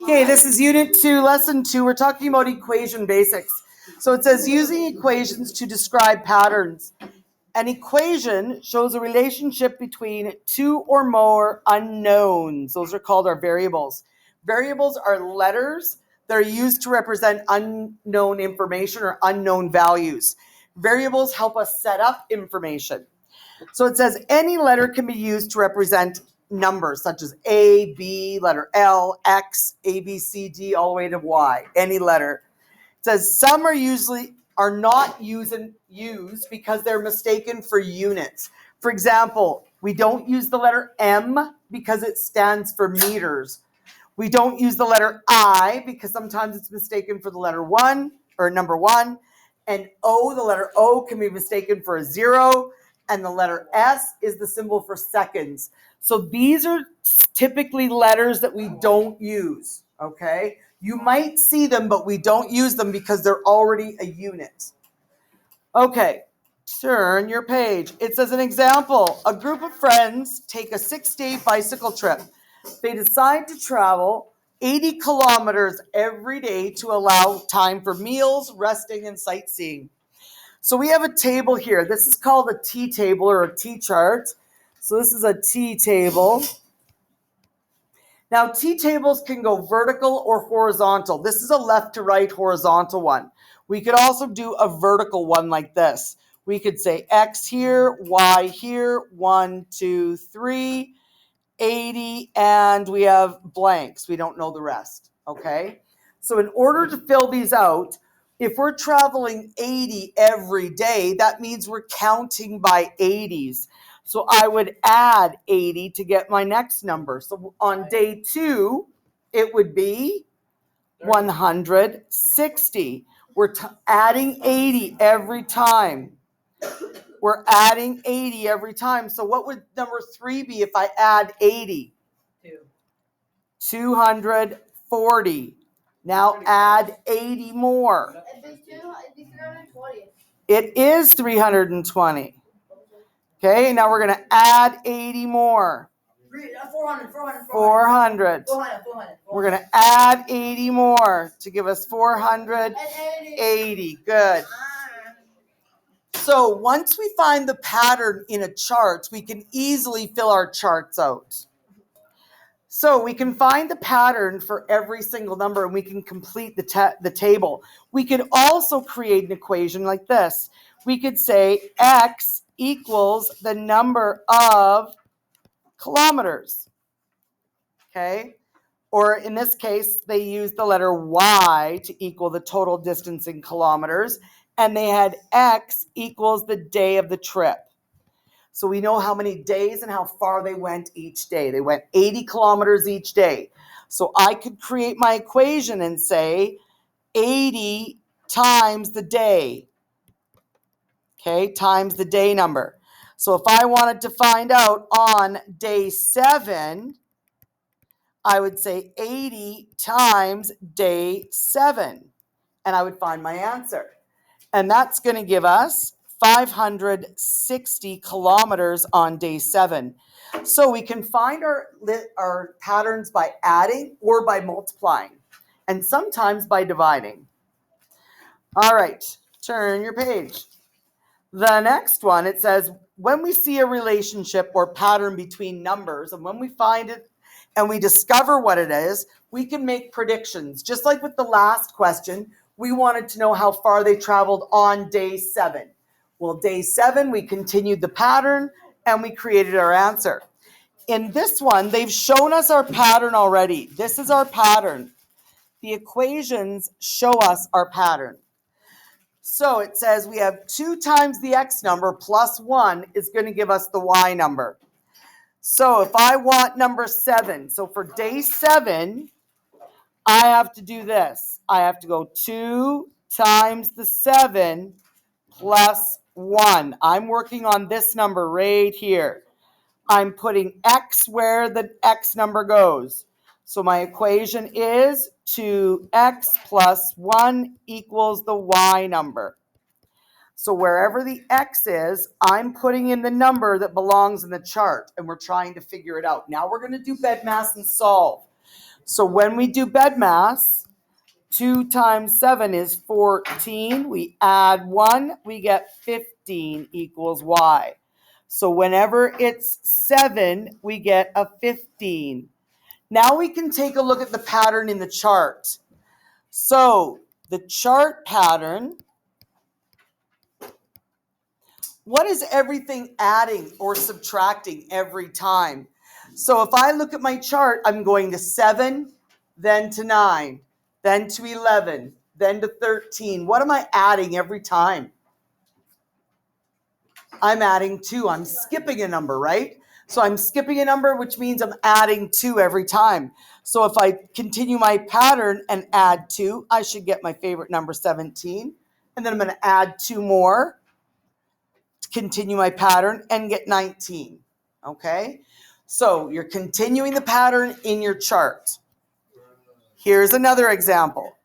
Okay, this is Unit 2, Lesson 2. We're talking about equation basics. So it says using equations to describe patterns. An equation shows a relationship between two or more unknowns. Those are called our variables. Variables are letters that are used to represent unknown information or unknown values. Variables help us set up information. So it says any letter can be used to represent numbers such as A, B, letter L, X, A, B, C, D, all the way to Y, any letter. It says some are not used because they're mistaken for units. For example, we don't use the letter M because it stands for meters. We don't use the letter I because sometimes it's mistaken for the letter 1 or number 1. And O, the letter O, can be mistaken for a 0. And the letter S is the symbol for seconds. So these are typically letters that we don't use, okay? You might see them, but we don't use them because they're already a unit. Okay, turn your page. It says an example. A group of friends take a 6-day bicycle trip. They decide to travel 80 kilometers every day to allow time for meals, resting, and sightseeing. So we have a table here. This is called a T table or a T chart. So this is a T table. Now T tables can go vertical or horizontal. This is a left to right horizontal one. We could also do a vertical one like this. We could say X here, Y here, 1, 2, 3, 80, and we have blanks. We don't know the rest, okay? So in order to fill these out, if we're traveling 80 every day, that means we're counting by 80s. So I would add 80 to get my next number. So on day 2, it would be 160. We're adding 80 every time. We're adding 80 every time. So what would number 3 be if I add 80? 240. Now add 80 more. It'd be 320. It is 320. Okay, now we're going to add 80 more. 400. We're going to add 80 more to give us 480. Good. So once we find the pattern in a chart, we can easily fill our charts out. So we can find the pattern for every single number and we can complete the table. We could also create an equation like this. We could say X equals the number of kilometers. Okay? Or in this case, they used the letter Y to equal the total distance in kilometers. And they had X equals the day of the trip. So we know how many days and how far they went each day. They went 80 kilometers each day. So I could create my equation and say 80 times the day. Okay, times the day number. So if I wanted to find out on day 7, I would say 80 times day 7. And I would find my answer. And that's going to give us 560 kilometers on day 7. So we can find our patterns by adding or by multiplying, and sometimes by dividing. All right, turn your page. The next one, it says, when we see a relationship or pattern between numbers, and when we find it and we discover what it is, we can make predictions. Just like with the last question, we wanted to know how far they traveled on day 7. Well, day 7, we continued the pattern and we created our answer. In this one, they've shown us our pattern already. This is our pattern. The equations show us our pattern. So it says we have 2 times the X number plus 1 is going to give us the Y number. So if I want number 7, so for day 7, I have to do this. I have to go 2 times the 7 plus 1. I'm working on this number right here. I'm putting X where the X number goes. So my equation is 2X plus 1 equals the Y number. So wherever the X is, I'm putting in the number that belongs in the chart, and we're trying to figure it out. Now we're going to do BEDMAS and solve. So when we do BEDMAS, 2 times 7 is 14. We add 1, we get 15 equals y. So whenever it's 7, we get a 15. Now we can take a look at the pattern in the chart. So the chart pattern, what is everything adding or subtracting every time? So if I look at my chart, I'm going to 7, then to 9, then to 11, then to 13. What am I adding every time? I'm adding 2. I'm skipping a number, right? So I'm skipping a number, which means I'm adding 2 every time. So if I continue my pattern and add 2, I should get my favorite number 17. And then I'm going to add 2 more to continue my pattern and get 19. Okay? So you're continuing the pattern in your chart. Here's another example.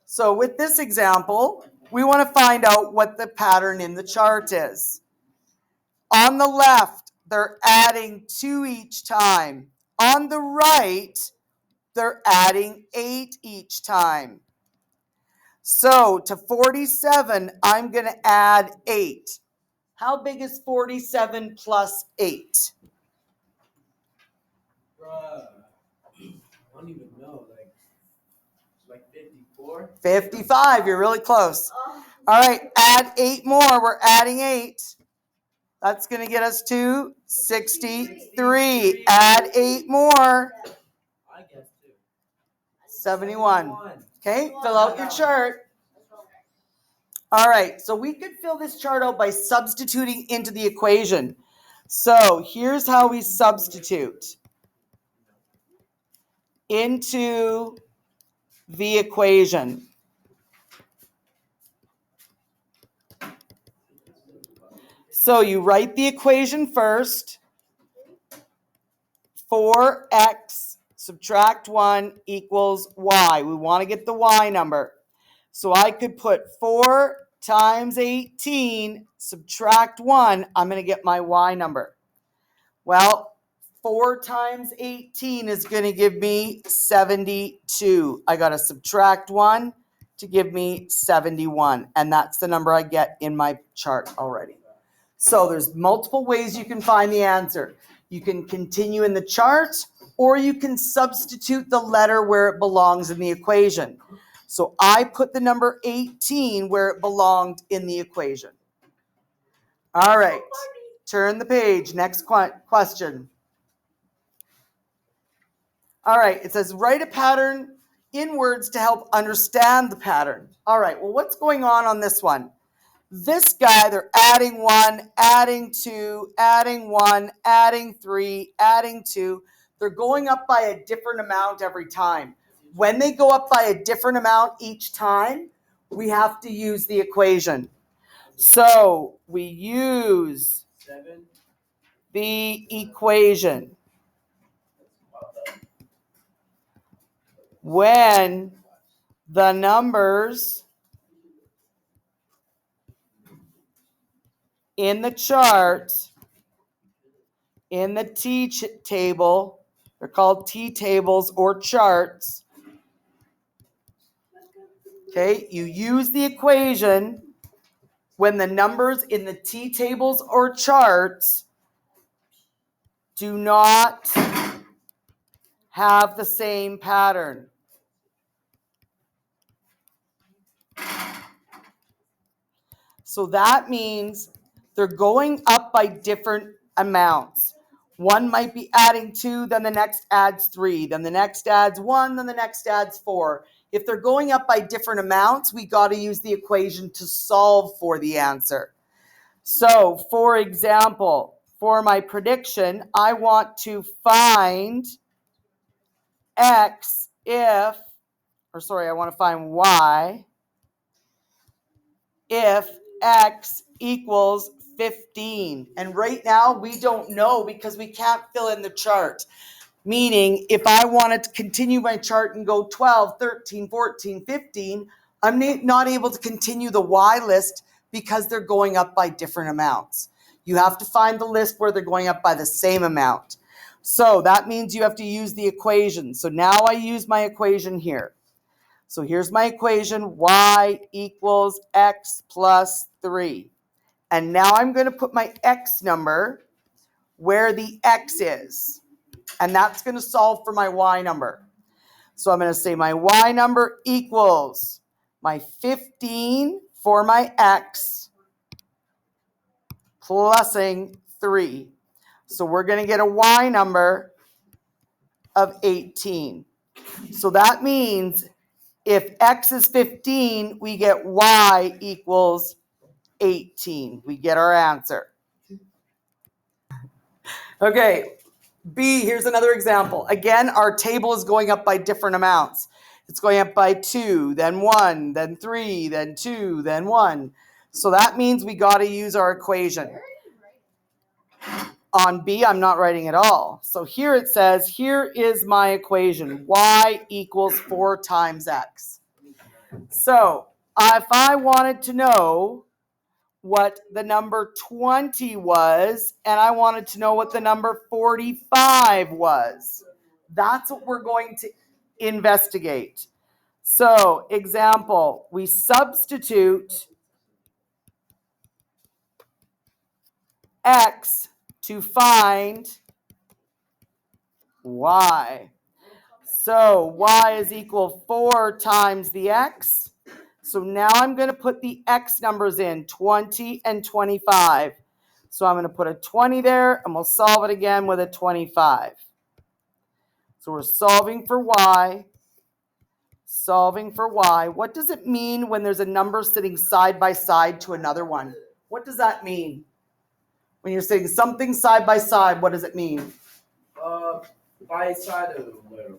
So with this example, we want to find out what the pattern in the chart is. On the left, they're adding 2 each time. On the right, they're adding 8 each time. So to 47, I'm going to add 8. How big is 47 plus 8? I don't even know. Like 54? 55. You're really close. All right, add 8 more. We're adding 8. That's going to get us to 63. Add 8 more. I guess too. 71. Okay, fill out your chart. All right, so we could fill this chart out by substituting into the equation. So here's how we substitute into the equation. So you write the equation first. 4x subtract 1 equals y. We want to get the y number. So I could put 4 times 18, subtract 1, I'm going to get my y number. Well, 4 times 18 is going to give me 72. I got to subtract 1 to give me 71, and that's the number I get in my chart already. So there's multiple ways you can find the answer. You can continue in the chart, or you can substitute the letter where it belongs in the equation. So I put the number 18 where it belonged in the equation. All right, turn the page. Next question. All right, it says write a pattern in words to help understand the pattern. All right, well, what's going on this one? This guy, they're adding 1, adding 2, adding 1, adding 3, adding 2. They're going up by a different amount every time. When they go up by a different amount each time, we have to use the equation. So we use the equation. When the numbers in the chart, in the table, they're called T-tables or charts. Okay, you use the equation when the numbers in the T-tables or charts do not have the same pattern. So that means they're going up by different amounts. One might be adding 2, then the next adds 3, then the next adds 1, then the next adds 4. If they're going up by different amounts, we got to use the equation to solve for the answer. So, for example, for my prediction, I want to find x I want to find y if x equals 15. And right now we don't know because we can't fill in the chart. Meaning if I wanted to continue my chart and go 12, 13, 14, 15, I'm not able to continue the y list because they're going up by different amounts. You have to find the list where they're going up by the same amount. So that means you have to use the equation. So now I use my equation here. So here's my equation, y equals x plus 3. And now I'm going to put my x number where the x is. And that's going to solve for my y number. So I'm going to say my y number equals my 15 for my x plusing 3. So we're going to get a y number of 18. So that means if x is 15, we get y equals 18. We get our answer. Okay, B, here's another example. Again, our table is going up by different amounts. It's going up by 2, then 1, then 3, then 2, then 1. So that means we got to use our equation. On B, I'm not writing at all. So here it says, here is my equation. Y equals 4 times x. So if I wanted to know what the number 20 was, and I wanted to know what the number 45 was, that's what we're going to investigate. So, example, we substitute x to find y. So y is equal 4 times the x. So now I'm going to put the x numbers in, 20 and 25. So I'm going to put a 20 there, and we'll solve it again with a 25. So we're solving for y, solving for y. What does it mean when there's a number sitting side by side to another one? What does that mean? When you're sitting something side by side, what does it mean? By side of whatever.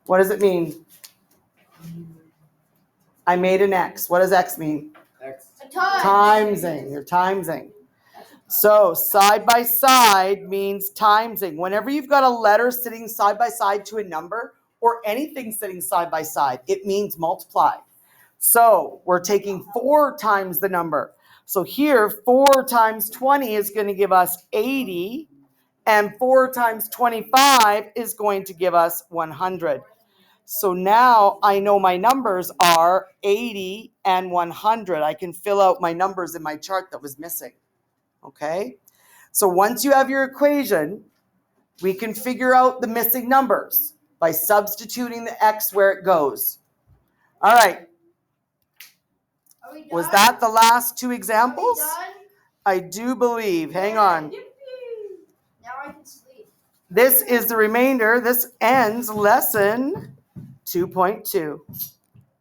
What does it mean? I made an x. What does x mean? X. Timesing. You're timesing. So side by side means timesing. Whenever you've got a letter sitting side by side to a number or anything sitting side by side, it means multiply. So we're taking 4 times the number. So here, 4 times 20 is going to give us 80, and 4 times 25 is going to give us 100. So now I know my numbers are 80 and 100. I can fill out my numbers in my chart that was missing. Okay? So once you have your equation, we can figure out the missing numbers by substituting the x where it goes. All right. Are we done? Was that the last 2 Are we examples? done? I do believe. Hang on. Now I can sleep. This is the remainder. This ends lesson 2.2.